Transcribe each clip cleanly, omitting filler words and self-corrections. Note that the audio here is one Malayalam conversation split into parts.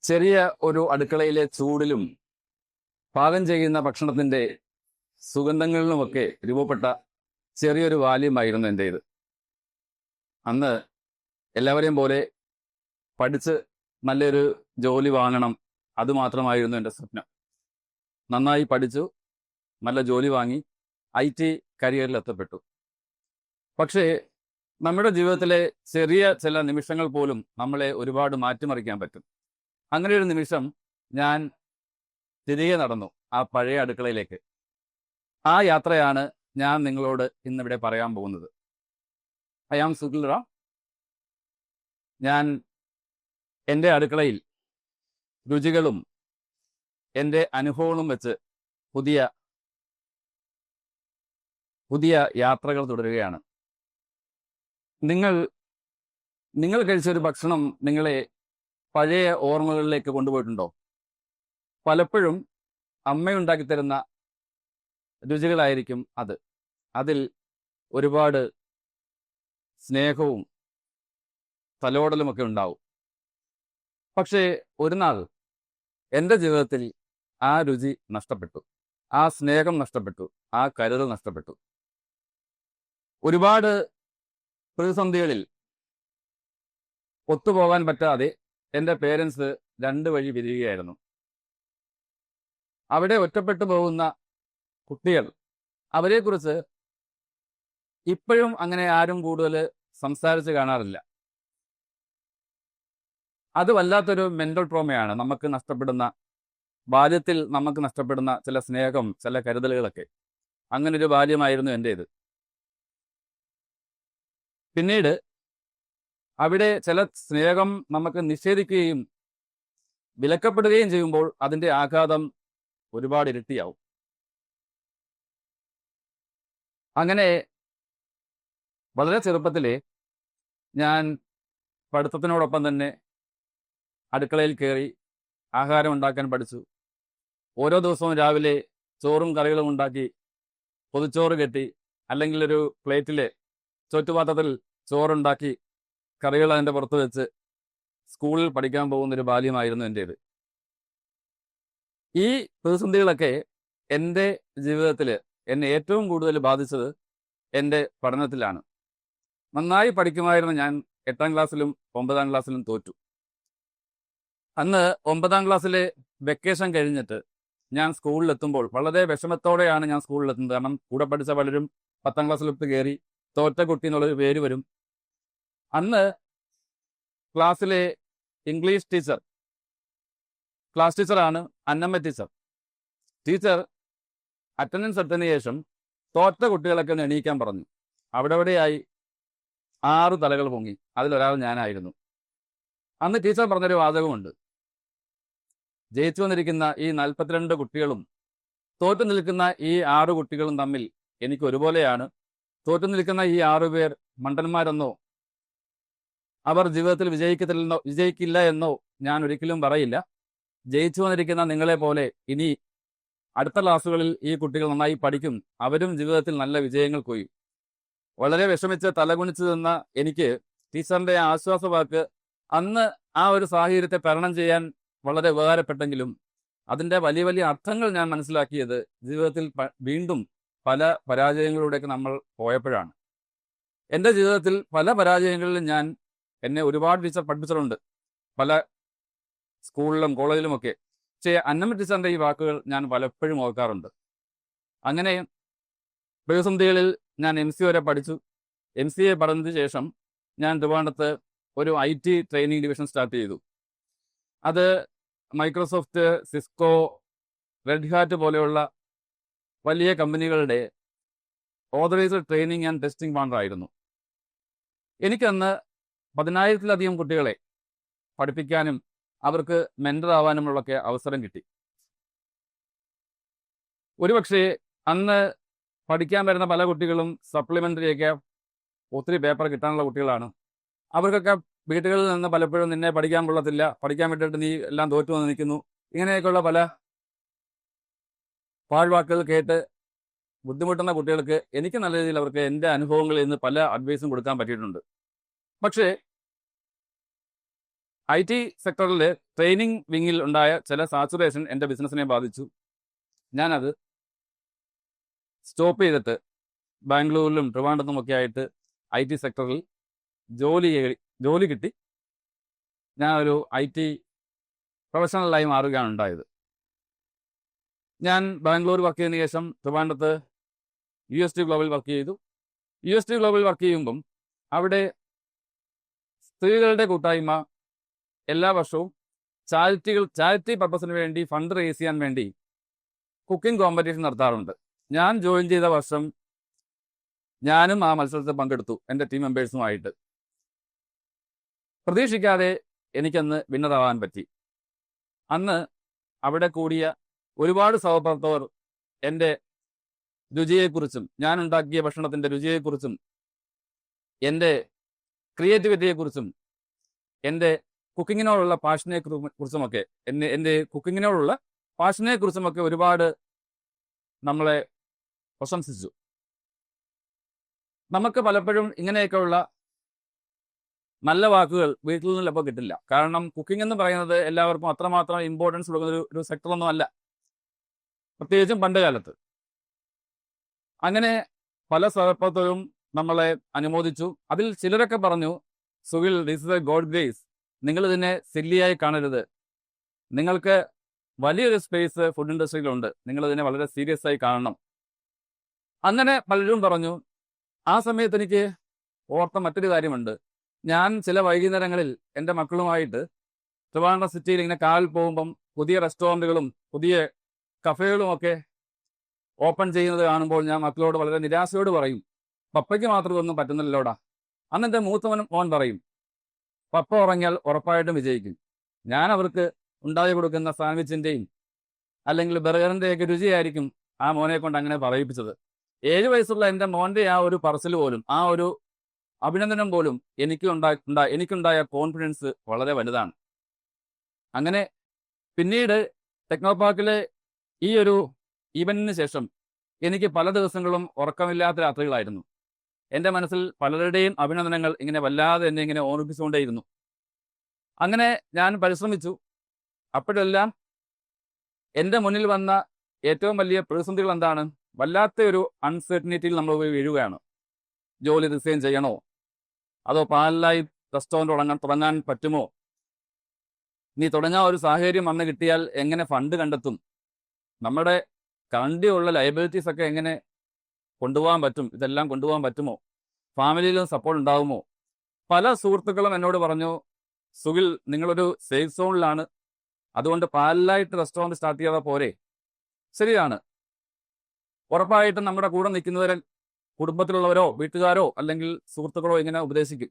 ചെറിയ ഒരു അടുക്കളയിലെ ചൂടിലും പാകം ചെയ്യുന്ന ഭക്ഷണത്തിന്റെ സുഗന്ധങ്ങളിലുമൊക്കെ രൂപപ്പെട്ട ചെറിയൊരു ബാല്യമായിരുന്നു എൻ്റേത്. അന്ന് എല്ലാവരെയും പോലെ പഠിച്ച് നല്ലൊരു ജോലി വാങ്ങണം, അതുമാത്രമായിരുന്നു എൻ്റെ സ്വപ്നം. നന്നായി പഠിച്ചു, നല്ല ജോലി വാങ്ങി, IT കരിയറിൽ എത്തപ്പെട്ടു. പക്ഷേ നമ്മുടെ ജീവിതത്തിലെ ചെറിയ ചില നിമിഷങ്ങൾ പോലും നമ്മളെ ഒരുപാട് മാറ്റിമറിക്കാൻ പറ്റും. അങ്ങനെ ഒരു നിമിഷം ഞാൻ തിരികെ നടന്നു ആ പഴയ അടുക്കളയിലേക്ക്. ആ യാത്രയാണ് ഞാൻ നിങ്ങളോട് ഇന്നിവിടെ പറയാൻ പോകുന്നത്. I am Sukhil Ram. ഞാൻ എൻ്റെ അടുക്കളയിൽ രുചികളും എൻ്റെ അനുഭവങ്ങളും വെച്ച് പുതിയ പുതിയ യാത്രകൾ തുടരുകയാണ്. നിങ്ങൾ കഴിച്ചൊരു ഭക്ഷണം നിങ്ങളെ പഴയ ഓർമ്മകളിലേക്ക് കൊണ്ടുപോയിട്ടുണ്ടോ? പലപ്പോഴും അമ്മയുണ്ടാക്കി തരുന്ന രുചികളായിരിക്കും അത്. അതിൽ ഒരുപാട് സ്നേഹവും തലോടലുമൊക്കെ ഉണ്ടാവും. പക്ഷേ ഒരു നാൾ എൻ്റെ ജീവിതത്തിൽ ആ രുചി നഷ്ടപ്പെട്ടു, ആ സ്നേഹം നഷ്ടപ്പെട്ടു, ആ കരുതൽ നഷ്ടപ്പെട്ടു. ഒരുപാട് പ്രതിസന്ധികളിൽ ഒത്തുപോകാൻ പറ്റാതെ എൻ്റെ പേരൻസ് രണ്ട് വഴി പിരിയുകയായിരുന്നു. അവിടെ ഒറ്റപ്പെട്ടു പോകുന്ന കുട്ടികൾ, അവരെക്കുറിച്ച് ഇപ്പോഴും അങ്ങനെ ആരും കൂടുതൽ സംസാരിച്ച് കാണാറില്ല. അത് വല്ലാത്തൊരു മെന്റൽ ട്രോമയാണ്. നമുക്ക് നഷ്ടപ്പെടുന്ന ബാല്യത്തിൽ നമുക്ക് നഷ്ടപ്പെടുന്ന ചില സ്നേഹം, ചില കരുതലുകളൊക്കെ. അങ്ങനെ ഒരു ബാല്യമായിരുന്നു എൻ്റേത്. പിന്നീട് അവിടെ ചില സ്നേഹം നമുക്ക് നിഷേധിക്കുകയും വിലക്കപ്പെടുകയും ചെയ്യുമ്പോൾ അതിൻ്റെ ആഘാതം ഒരുപാട് ഇരട്ടിയാവും. അങ്ങനെ വളരെ ചെറുപ്പത്തിലെ ഞാൻ പഠിത്തത്തിനോടൊപ്പം തന്നെ അടുക്കളയിൽ കയറി ആഹാരം ഉണ്ടാക്കാൻ പഠിച്ചു. ഓരോ ദിവസവും രാവിലെ ചോറും കറികളും ഉണ്ടാക്കി പൊതിച്ചോറ് കെട്ടി, അല്ലെങ്കിൽ ഒരു പ്ലേറ്റിൽ ചോറ്റുപാത്രത്തിൽ ചോറുണ്ടാക്കി കറികൾ അതിൻ്റെ പുറത്ത് വെച്ച് സ്കൂളിൽ പഠിക്കാൻ പോകുന്നൊരു ബാല്യമായിരുന്നു എൻ്റേത്. ഈ പ്രതിസന്ധികളൊക്കെ എൻ്റെ ജീവിതത്തിൽ എന്നെ ഏറ്റവും കൂടുതൽ ബാധിച്ചത് എൻ്റെ പഠനത്തിലാണ്. നന്നായി പഠിക്കുമായിരുന്നു ഞാൻ. 8ാം ക്ലാസ്സിലും 9ാം ക്ലാസ്സിലും തോറ്റു. അന്ന് 9ാം ക്ലാസ്സിലെ വെക്കേഷൻ കഴിഞ്ഞിട്ട് ഞാൻ സ്കൂളിലെത്തുമ്പോൾ വളരെ വിഷമത്തോടെയാണ് ഞാൻ സ്കൂളിലെത്തുന്നത്. കാരണം കൂടെ പഠിച്ച പലരും 10ാം ക്ലാസ്സിലെടുത്ത് കയറി തോറ്റ കുട്ടി എന്നുള്ളൊരു പേര് വരും. അന്ന് ക്ലാസ്സിലെ ഇംഗ്ലീഷ് ടീച്ചർ, ക്ലാസ് ടീച്ചറാണ് അന്നമ്മ ടീച്ചർ. ടീച്ചർ അറ്റൻഡൻസ് എടുത്തതിന് ശേഷം തോറ്റ കുട്ടികളൊക്കെ ഒന്ന് എണീക്കാൻ പറഞ്ഞു. അവിടെയായി 6 തലകൾ പൊങ്ങി. അതിലൊരാൾ ഞാനായിരുന്നു. അന്ന് ടീച്ചർ പറഞ്ഞൊരു വാചകമുണ്ട്: ജയിച്ചു വന്നിരിക്കുന്ന ഈ 42 കുട്ടികളും തോറ്റു നിൽക്കുന്ന ഈ 6 കുട്ടികളും തമ്മിൽ എനിക്ക് ഒരുപോലെയാണ്. തോറ്റു നിൽക്കുന്ന ഈ 6 പേർ മണ്ടന്മാരെന്നോ അവർ ജീവിതത്തിൽ വിജയിക്കില്ല എന്നോ ഞാൻ ഒരിക്കലും പറയില്ല. ജയിച്ചു വന്നിരിക്കുന്ന നിങ്ങളെ പോലെ ഇനി അടുത്ത ക്ലാസ്സുകളിൽ ഈ കുട്ടികൾ നന്നായി പഠിക്കും, അവരും ജീവിതത്തിൽ നല്ല വിജയങ്ങൾ കൊയ്യും. വളരെ വിഷമിച്ച് തലകുണിച്ചു നിന്ന എനിക്ക് ടീച്ചറിന്റെ ആശ്വാസവാക്ക് അന്ന് ആ ഒരു സാഹചര്യത്തെ തരണം ചെയ്യാൻ വളരെ ഉപകാരപ്പെട്ടെങ്കിലും അതിൻ്റെ വലിയ വലിയ അർത്ഥങ്ങൾ ഞാൻ മനസ്സിലാക്കിയത് ജീവിതത്തിൽ വീണ്ടും പല പരാജയങ്ങളിലൂടെയൊക്കെ നമ്മൾ പോയപ്പോഴാണ്. എൻ്റെ ജീവിതത്തിൽ പല പരാജയങ്ങളിലും എന്നെ ഒരുപാട് ടീച്ചർ പഠിപ്പിച്ചിട്ടുണ്ട്, പല സ്കൂളിലും കോളേജിലുമൊക്കെ. പക്ഷേ അന്നമ്മ ടീച്ചറിൻ്റെ ഈ വാക്കുകൾ ഞാൻ പലപ്പോഴും ഓർക്കാറുണ്ട്. അങ്ങനെ പ്രതിസന്ധികളിൽ ഞാൻ MCA വരെ പഠിച്ചു. MCA പഠനത്തിന് ശേഷം ഞാൻ ട്രിവാൻഡ്രത്ത് ഒരു IT ട്രെയിനിങ് ഡിവിഷൻ സ്റ്റാർട്ട് ചെയ്തു. അത് മൈക്രോസോഫ്റ്റ്, സിസ്കോ, റെഡ് ഹാറ്റ് പോലെയുള്ള വലിയ കമ്പനികളുടെ ഓതറൈസ്ഡ് ട്രെയിനിങ് ആൻഡ് ടെസ്റ്റിംഗ് പാർട്ണറായിരുന്നു. എനിക്കന്ന് 10,000-ലധികം കുട്ടികളെ പഠിപ്പിക്കാനും അവർക്ക് മെന്റർ ആവാനുമുള്ളൊക്കെ അവസരം കിട്ടി. ഒരുപക്ഷെ അന്ന് പഠിക്കാൻ വരുന്ന പല കുട്ടികളും സപ്ലിമെൻ്ററിയൊക്കെ ഒത്തിരി പേപ്പർ കിട്ടാനുള്ള കുട്ടികളാണ്. അവർക്കൊക്കെ വീട്ടുകളിൽ നിന്ന് പലപ്പോഴും നിന്നെ പഠിക്കാൻ കൊള്ളത്തില്ല, പഠിക്കാൻ വിട്ടിട്ട് നീ എല്ലാം തോറ്റു വന്ന് നിൽക്കുന്നു, ഇങ്ങനെയൊക്കെയുള്ള പല പാഴ്വാക്കുകൾ കേട്ട് ബുദ്ധിമുട്ടുന്ന കുട്ടികൾക്ക് എനിക്ക് നല്ല രീതിയിൽ അവർക്ക് എൻ്റെ അനുഭവങ്ങളിൽ നിന്ന് പല അഡ്വൈസും കൊടുക്കാൻ പറ്റിയിട്ടുണ്ട്. പക്ഷേ IT സെക്ടറിൽ ട്രെയിനിങ് വിങ്ങിൽ ഉണ്ടായ ചില സാച്ചുറേഷൻ എൻ്റെ ബിസിനസ്സിനെ ബാധിച്ചു. ഞാനത് സ്റ്റോപ്പ് ചെയ്തിട്ട് ബാംഗ്ലൂരിലും ട്രിവാൻഡ്രത്തും ഒക്കെ ആയിട്ട് IT സെക്ടറിൽ ജോലി കിട്ടി. ഞാൻ ഒരു IT പ്രൊഫഷണലായി മാറുകയാണ് ഉണ്ടായത്. ഞാൻ ബാംഗ്ലൂർ വർക്ക് ചെയ്തതിന് ശേഷം ട്രിവാൻഡ്രത്ത് UST ഗ്ലോബൽ വർക്ക് ചെയ്തു. UST ഗ്ലോബൽ വർക്ക് ചെയ്യുമ്പം അവിടെ സ്ത്രീകളുടെ കൂട്ടായ്മ എല്ലാ വർഷവും ചാരിറ്റി പർപ്പസിന് വേണ്ടി ഫണ്ട് റേസ് ചെയ്യാൻ വേണ്ടി കുക്കിംഗ് കോമ്പറ്റീഷൻ നടത്താറുണ്ട്. ഞാൻ ജോയിൻ ചെയ്ത വർഷം ഞാനും ആ മത്സരത്തിൽ പങ്കെടുത്തു, എൻ്റെ ടീം മെമ്പേഴ്സുമായിട്ട്. പ്രതീക്ഷിക്കാതെ എനിക്കന്ന് വിന്നറാവാൻ പറ്റി. അന്ന് അവിടെ കൂടിയ ഒരുപാട് സഹപ്രവർത്തകർ എൻ്റെ രുചിയെക്കുറിച്ചും ഞാൻ ഉണ്ടാക്കിയ ഭക്ഷണത്തിൻ്റെ രുചിയെക്കുറിച്ചും എൻ്റെ ക്രിയേറ്റിവിറ്റിയെക്കുറിച്ചും എൻ്റെ കുക്കിങ്ങിനോടുള്ള പാഷനെ കുറിച്ചുമൊക്കെ എൻ്റെ കുക്കിങ്ങിനോടുള്ള പാഷനെ കുറിച്ചുമൊക്കെ ഒരുപാട് നമ്മളെ പ്രശംസിച്ചു. നമുക്ക് പലപ്പോഴും ഇങ്ങനെയൊക്കെയുള്ള നല്ല വാക്കുകൾ വീട്ടിൽ നിന്ന് ചിലപ്പോൾ കിട്ടില്ല. കാരണം കുക്കിംഗ് എന്ന് പറയുന്നത് എല്ലാവർക്കും അത്രമാത്രം ഇമ്പോർട്ടൻസ് കൊടുക്കുന്ന ഒരു സെക്ടറൊന്നും അല്ല, പ്രത്യേകിച്ചും പണ്ട് കാലത്ത്. അങ്ങനെ പല സഹപ്രവർത്തകരും നമ്മളെ അനുമോദിച്ചു. അതിൽ ചിലരൊക്കെ പറഞ്ഞു, Suhil, this is a god grace, നിങ്ങൾ ഇതിനെ സില്ലിയായി കാണരുത്, നിങ്ങൾക്ക് വലിയൊരു സ്പേസ് ഫുഡ് ഇൻഡസ്ട്രിയിലുണ്ട്, നിങ്ങളിതിനെ വളരെ സീരിയസ് ആയി കാണണം. അങ്ങനെ പലരും പറഞ്ഞു. ആ സമയത്ത് എനിക്ക് ഓർത്ത മറ്റൊരു കാര്യമുണ്ട്. ഞാൻ ചില വൈകുന്നേരങ്ങളിൽ എൻ്റെ മക്കളുമായിട്ട് ട്രിവാൻഡ്രം സിറ്റിയിൽ ഇങ്ങനെ കാറിൽ പോകുമ്പം പുതിയ റെസ്റ്റോറൻറ്റുകളും പുതിയ കഫേകളും ഒക്കെ ഓപ്പൺ ചെയ്യുന്നത് കാണുമ്പോൾ ഞാൻ മക്കളോട് വളരെ നിരാശയോട് പറയും, പപ്പയ്ക്ക് മാത്രം ഒന്നും പറ്റുന്നില്ലോടാ. അന്ന് എൻ്റെ മൂത്തവൻ മോൻ പറയും, പപ്പ ഉറങ്ങിയാൽ ഉറപ്പായിട്ടും വിജയിക്കും. ഞാൻ അവർക്ക് ഉണ്ടാക്കി കൊടുക്കുന്ന സാൻഡ്വിച്ചിൻ്റെയും അല്ലെങ്കിൽ ബർഗറിൻ്റെയൊക്കെ രുചിയായിരിക്കും ആ മോനെ കൊണ്ട് അങ്ങനെ പറയിപ്പിച്ചത്. 7 വയസ്സുള്ള എൻ്റെ മോൻ്റെ ആ ഒരു പറച്ചിൽ പോലും, ആ ഒരു അഭിനന്ദനം പോലും എനിക്കുണ്ടായ കോൺഫിഡൻസ് വളരെ വലുതാണ്. അങ്ങനെ പിന്നീട് ടെക്നോ പാർക്കിലെ ഈ ഒരു ഈവൻറ്റിന് ശേഷം എനിക്ക് പല ദിവസങ്ങളും ഉറക്കമില്ലാത്ത രാത്രികളായിരുന്നു. എൻ്റെ മനസ്സിൽ പലരുടെയും അഭിനന്ദനങ്ങൾ ഇങ്ങനെ വല്ലാതെ എന്നെ ഇങ്ങനെ ഓർമ്മിപ്പിച്ചുകൊണ്ടേയിരുന്നു. അങ്ങനെ ഞാൻ പരിശ്രമിച്ചു. അപ്പോഴെല്ലാം എൻ്റെ മുന്നിൽ വന്ന ഏറ്റവും വലിയ പ്രതിസന്ധികൾ എന്താണ്? വല്ലാത്ത ഒരു അൺസർട്ടനിറ്റിയിൽ നമ്മൾ പോയി വീഴുകയാണ്. ജോലി റിസൈൻ ചെയ്യണോ, അതോ പാലായി റെസ്റ്റോറൻറ്റ് തുടങ്ങാൻ പറ്റുമോ? നീ തുടങ്ങാൻ ഒരു സാഹചര്യം വന്ന് കിട്ടിയാൽ എങ്ങനെ ഫണ്ട് കണ്ടെത്തും? നമ്മുടെ കണ്ടിയുള്ള ലയബിലിറ്റീസ് ഒക്കെ എങ്ങനെ കൊണ്ടുപോകാൻ പറ്റും? ഇതെല്ലാം കൊണ്ടുപോകാൻ പറ്റുമോ? ഫാമിലിയിലും സപ്പോർട്ട് ഉണ്ടാകുമോ? പല സുഹൃത്തുക്കളും എന്നോട് പറഞ്ഞു, സുഹിൽ, നിങ്ങളൊരു സേഫ് സോണിലാണ്, അതുകൊണ്ട് പാലായിട്ട് റെസ്റ്റോറൻറ്റ് സ്റ്റാർട്ട് ചെയ്യാതെ പോരെ? ശരിയാണ്, ഉറപ്പായിട്ടും നമ്മുടെ കൂടെ നിൽക്കുന്നവരെ കുടുംബത്തിലുള്ളവരോ വീട്ടുകാരോ അല്ലെങ്കിൽ സുഹൃത്തുക്കളോ ഇങ്ങനെ ഉപദേശിക്കും.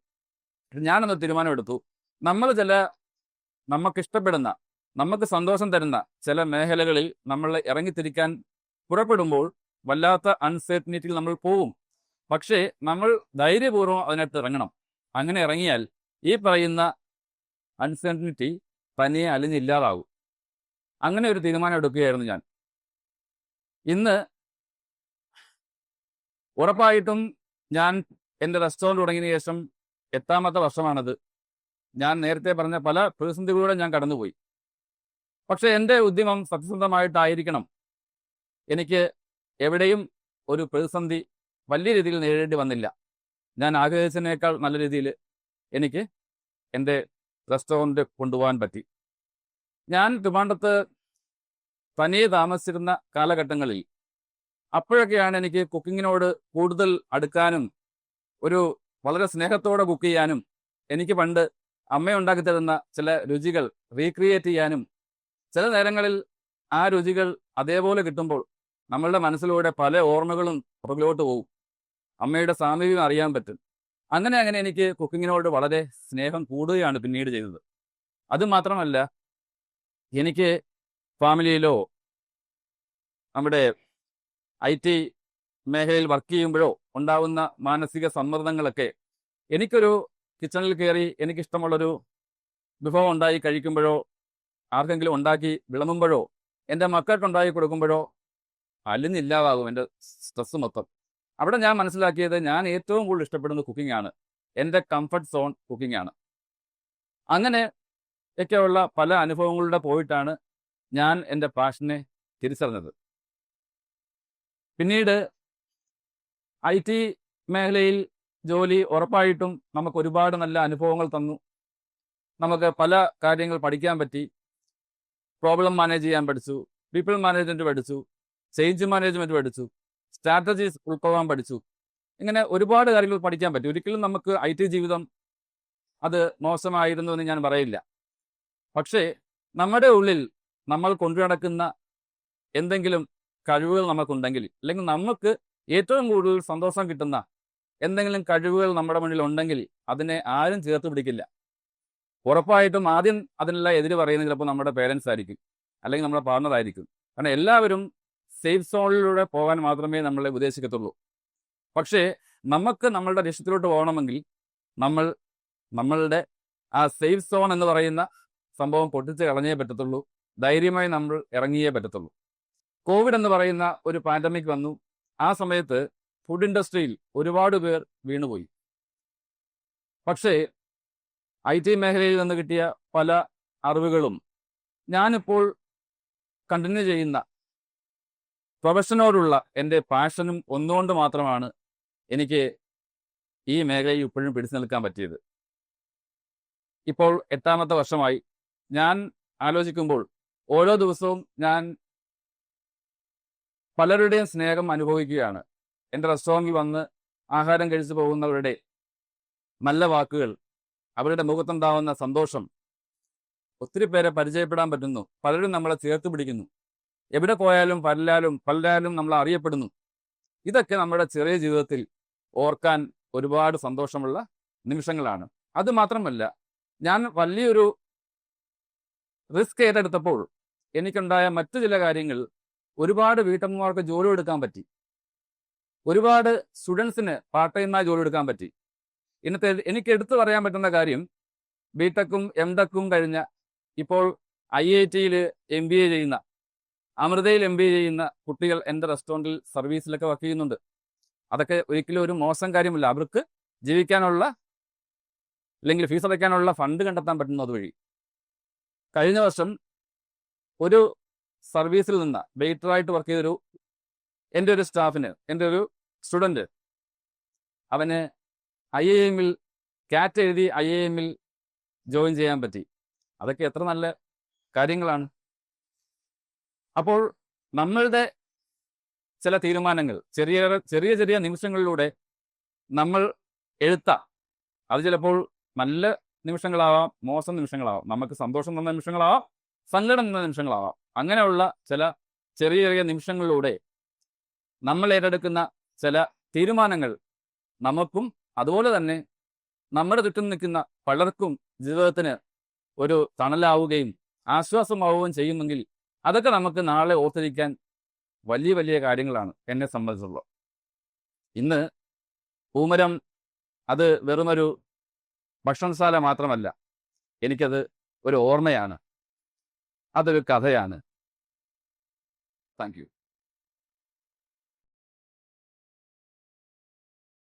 ഞാനൊന്ന് തീരുമാനമെടുത്തു. നമ്മൾ നമുക്കിഷ്ടപ്പെടുന്ന, നമുക്ക് സന്തോഷം തരുന്ന ചില മേഖലകളിൽ നമ്മൾ ഇറങ്ങിത്തിരിക്കാൻ പുറപ്പെടുമ്പോൾ വല്ലാത്ത അൺസർട്ടനിറ്റിയിൽ നമ്മൾ പോവും. പക്ഷേ നമ്മൾ ധൈര്യപൂർവ്വം അതിനകത്ത് ഇറങ്ങണം. അങ്ങനെ ഇറങ്ങിയാൽ ഈ പറയുന്ന അൺസർട്ടനിറ്റി തനിയെ അലിഞ്ഞില്ലാതാവും. അങ്ങനെ ഒരു തീരുമാനം എടുക്കുകയായിരുന്നു ഞാൻ. ഇന്ന് ഉറപ്പായിട്ടും ഞാൻ എൻ്റെ റെസ്റ്റോറൻറ്റ് തുടങ്ങിയതിന് ശേഷം 8ാമത്തെ വർഷമാണത്. ഞാൻ നേരത്തെ പറഞ്ഞ പല പ്രതിസന്ധികളിലൂടെ ഞാൻ കടന്നുപോയി. പക്ഷേ എൻ്റെ ഉദ്യമം സത്യസന്ധമായിട്ടായിരിക്കണം. എനിക്ക് എവിടെയും ഒരു പ്രതിസന്ധി വലിയ രീതിയിൽ നേരിടേണ്ടി വന്നില്ല. ഞാൻ ആഗ്രഹിച്ചതിനേക്കാൾ നല്ല രീതിയിൽ എനിക്ക് എൻ്റെ റെസ്റ്റോറൻറ്റ് കൊണ്ടുപോകാൻ പറ്റി. ഞാൻ ട്രിവാൻഡ്രത്ത് തനിയെ താമസിച്ചിരുന്ന കാലഘട്ടങ്ങളിൽ അപ്പോഴൊക്കെയാണ് എനിക്ക് കുക്കിങ്ങിനോട് കൂടുതൽ അടുക്കാനും ഒരു വളരെ സ്നേഹത്തോടെ കുക്ക് ചെയ്യാനും എനിക്ക് പണ്ട് അമ്മ ഉണ്ടാക്കി തരുന്ന ചില രുചികൾ റീക്രിയേറ്റ് ചെയ്യാനും ചില നേരങ്ങളിൽ ആ രുചികൾ അതേപോലെ കിട്ടുമ്പോൾ നമ്മളുടെ മനസ്സിലൂടെ പല ഓർമ്മകളും പുറകിലോട്ട് പോകും. അമ്മയുടെ സാമീപ്യം അറിയാൻ പറ്റും. അങ്ങനെ എനിക്ക് കുക്കിങ്ങിനോട് വളരെ സ്നേഹം കൂടുകയാണ് പിന്നീട് ചെയ്തത്. അതുമാത്രമല്ല, എനിക്ക് ഫാമിലിയിലോ നമ്മുടെ IT മേഖലയിൽ വർക്ക് ചെയ്യുമ്പോഴോ ഉണ്ടാവുന്ന മാനസിക സമ്മർദ്ദങ്ങളൊക്കെ എനിക്കൊരു കിച്ചണിൽ കയറി എനിക്കിഷ്ടമുള്ളൊരു വിഭവം ഉണ്ടാക്കി കഴിക്കുമ്പോഴോ ആർക്കെങ്കിലും ഉണ്ടാക്കി വിളമ്പുമ്പോഴോ എൻ്റെ മക്കൾക്ക് ഉണ്ടാക്കി കൊടുക്കുമ്പോഴോ അലിഞ്ഞില്ലാതാകും എൻ്റെ സ്ട്രെസ് മൊത്തം. അവിടെ ഞാൻ മനസ്സിലാക്കിയത് ഞാൻ ഏറ്റവും കൂടുതൽ ഇഷ്ടപ്പെടുന്ന കുക്കിംഗ് ആണ്. എൻ്റെ കംഫർട്ട് സോൺ കുക്കിംഗ് ആണ്. അങ്ങനെ ഒക്കെയുള്ള പല അനുഭവങ്ങളിലൂടെ പോയിട്ടാണ് ഞാൻ എൻ്റെ പാഷനെ തിരിച്ചറിഞ്ഞത്. പിന്നീട് IT മേഖലയിൽ ജോലി ഉറപ്പായിട്ടും നമുക്ക് ഒരുപാട് നല്ല അനുഭവങ്ങൾ തന്നു. നമുക്ക് പല കാര്യങ്ങൾ പഠിക്കാൻ പറ്റി. പ്രോബ്ലം മാനേജ് ചെയ്യാൻ പഠിച്ചു, പീപ്പിൾ മാനേജ്മെൻറ്റ് പഠിച്ചു, ചേഞ്ച് മാനേജ്മെൻറ്റ് പഠിച്ചു, സ്ട്രാറ്റജീസ് ഉൾക്കൊള്ളാൻ പഠിച്ചു. ഇങ്ങനെ ഒരുപാട് കാര്യങ്ങൾ പഠിക്കാൻ പറ്റി. ഒരിക്കലും നമുക്ക് IT ജീവിതം അത് മോശമായിരുന്നു എന്ന് ഞാൻ പറയില്ല. പക്ഷേ നമ്മുടെ ഉള്ളിൽ നമ്മൾ കൊണ്ടു നടക്കുന്ന എന്തെങ്കിലും കഴിവുകൾ നമുക്കുണ്ടെങ്കിൽ, അല്ലെങ്കിൽ നമുക്ക് ഏറ്റവും കൂടുതൽ സന്തോഷം കിട്ടുന്ന എന്തെങ്കിലും കഴിവുകൾ നമ്മുടെ മുന്നിൽ ഉണ്ടെങ്കിൽ അതിനെ ആരും ചേർത്ത് പിടിക്കില്ല. ഉറപ്പായിട്ടും ആദ്യം അതിനെല്ലാം എതിര് പറയുന്നത് ചിലപ്പോൾ നമ്മുടെ പേരൻസ് ആയിരിക്കും, അല്ലെങ്കിൽ നമ്മുടെ പാർട്ണർ ആയിരിക്കും. കാരണം എല്ലാവരും സേഫ് സോണിലൂടെ പോകാൻ മാത്രമേ നമ്മളെ ഉപദേശിക്കത്തുള്ളൂ. പക്ഷേ നമുക്ക് നമ്മളുടെ ലക്ഷ്യത്തിലോട്ട് പോകണമെങ്കിൽ നമ്മളുടെ ആ സേഫ് സോൺ എന്ന് പറയുന്ന സംഭവം പൊട്ടിച്ച് കളഞ്ഞേ പറ്റത്തുള്ളൂ. ധൈര്യമായി നമ്മൾ ഇറങ്ങിയേ പറ്റത്തുള്ളൂ. കോവിഡ് എന്ന് പറയുന്ന ഒരു പാൻഡമിക് വന്നു. ആ സമയത്ത് ഫുഡ് ഇൻഡസ്ട്രിയിൽ ഒരുപാട് പേർ വീണുപോയി. പക്ഷേ IT മേഖലയിൽ നിന്ന് കിട്ടിയ പല അറിവുകളും ഞാനിപ്പോൾ കണ്ടിന്യൂ ചെയ്യുന്ന പ്രൊഫഷനോടുള്ള എൻ്റെ പാഷനും ഒന്നുകൊണ്ട് മാത്രമാണ് എനിക്ക് ഈ മേഖലയിൽ ഇപ്പോഴും പിടിച്ചു നിൽക്കാൻ പറ്റിയത്. ഇപ്പോൾ 8ാമത്തെ വർഷമായി. ഞാൻ ആലോചിക്കുമ്പോൾ ഓരോ ദിവസവും ഞാൻ പലരുടെയും സ്നേഹം അനുഭവിക്കുകയാണ്. എൻ്റെ റെസ്റ്റോറൻറ്റിൽ വന്ന് ആഹാരം കഴിച്ചു പോകുന്നവരുടെ നല്ല വാക്കുകൾ, അവരുടെ മുഖത്തുണ്ടാവുന്ന സന്തോഷം, ഒത്തിരി പേരെ പരിചയപ്പെടാൻ പറ്റുന്നു. പലരും നമ്മളെ ചേർത്ത് പിടിക്കുന്നു. എവിടെ പോയാലും പലരാലും നമ്മൾ അറിയപ്പെടുന്നു. ഇതൊക്കെ നമ്മുടെ ചെറിയ ജീവിതത്തിൽ ഓർക്കാൻ ഒരുപാട് സന്തോഷമുള്ള നിമിഷങ്ങളാണ്. അതുമാത്രമല്ല, ഞാൻ വലിയൊരു റിസ്ക് ഏറ്റെടുത്തപ്പോൾ എനിക്കുണ്ടായ മറ്റു ചില കാര്യങ്ങൾ, ഒരുപാട് വീട്ടമ്മമാർക്ക് ജോലി എടുക്കാൻ പറ്റി. ഒരുപാട് സ്റ്റുഡൻസിന് പാർട്ട് ടൈമായി ജോലി എടുക്കാൻ പറ്റി. ഇന്നത്തെ എനിക്ക് എടുത്തു പറയാൻ പറ്റുന്ന കാര്യം, BTechഉം MTechഉം കഴിഞ്ഞ, ഇപ്പോൾ IITയിൽ MBA ചെയ്യുന്ന, അമൃതയിൽ MBA ചെയ്യുന്ന കുട്ടികൾ എൻ്റെ റെസ്റ്റോറൻറ്റിൽ സർവീസിലൊക്കെ വർക്ക് ചെയ്യുന്നുണ്ട്. അതൊക്കെ ഒരിക്കലും ഒരു മോശം കാര്യമല്ല. അവർക്ക് ജീവിക്കാനുള്ള, അല്ലെങ്കിൽ ഫീസ് അടയ്ക്കാനുള്ള ഫണ്ട് കണ്ടെത്താൻ പറ്റുന്നു അതുവഴി. കഴിഞ്ഞ വർഷം ഒരു സർവീസിൽ നിന്ന് വെയിറ്ററായിട്ട് വർക്ക് ചെയ്തൊരു എൻ്റെ ഒരു സ്റ്റാഫിന്, എൻ്റെ ഒരു സ്റ്റുഡൻറ്റ്, അവന് IIMൽ CAT എഴുതി IIMൽ ജോയിൻ ചെയ്യാൻ പറ്റി. അതൊക്കെ എത്ര നല്ല കാര്യങ്ങളാണ്. അപ്പോൾ നമ്മളുടെ ചില തീരുമാനങ്ങൾ, ചെറിയ ചെറിയ നിമിഷങ്ങളിലൂടെ നമ്മൾ അത് ചിലപ്പോൾ നല്ല നിമിഷങ്ങളാവാം, മോശം നിമിഷങ്ങളാവാം, നമുക്ക് സന്തോഷം തന്ന നിമിഷങ്ങളാവാം, സങ്കടം തന്ന നിമിഷങ്ങളാവാം. അങ്ങനെയുള്ള ചില ചെറിയ ചെറിയ നിമിഷങ്ങളിലൂടെ നമ്മൾ ഏറ്റെടുക്കുന്ന ചില തീരുമാനങ്ങൾ നമുക്കും അതുപോലെ തന്നെ നമ്മുടെ ചുറ്റും നിൽക്കുന്ന പലർക്കും ജീവിതത്തിന് ഒരു തണലാവുകയും ആശ്വാസമാവുകയും ചെയ്യുമെങ്കിൽ അതൊക്കെ നമുക്ക് നാളെ ഓർത്തിരിക്കാൻ വലിയ വലിയ കാര്യങ്ങളാണ് എന്നെ സംബന്ധിച്ചുള്ളത്. ഇന്ന് പൂമരം അത് വെറുമൊരു ഭക്ഷണശാല മാത്രമല്ല, എനിക്കത് ഒരു ഓർമ്മയാണ്, അതൊരു കഥയാണ്. Thank you.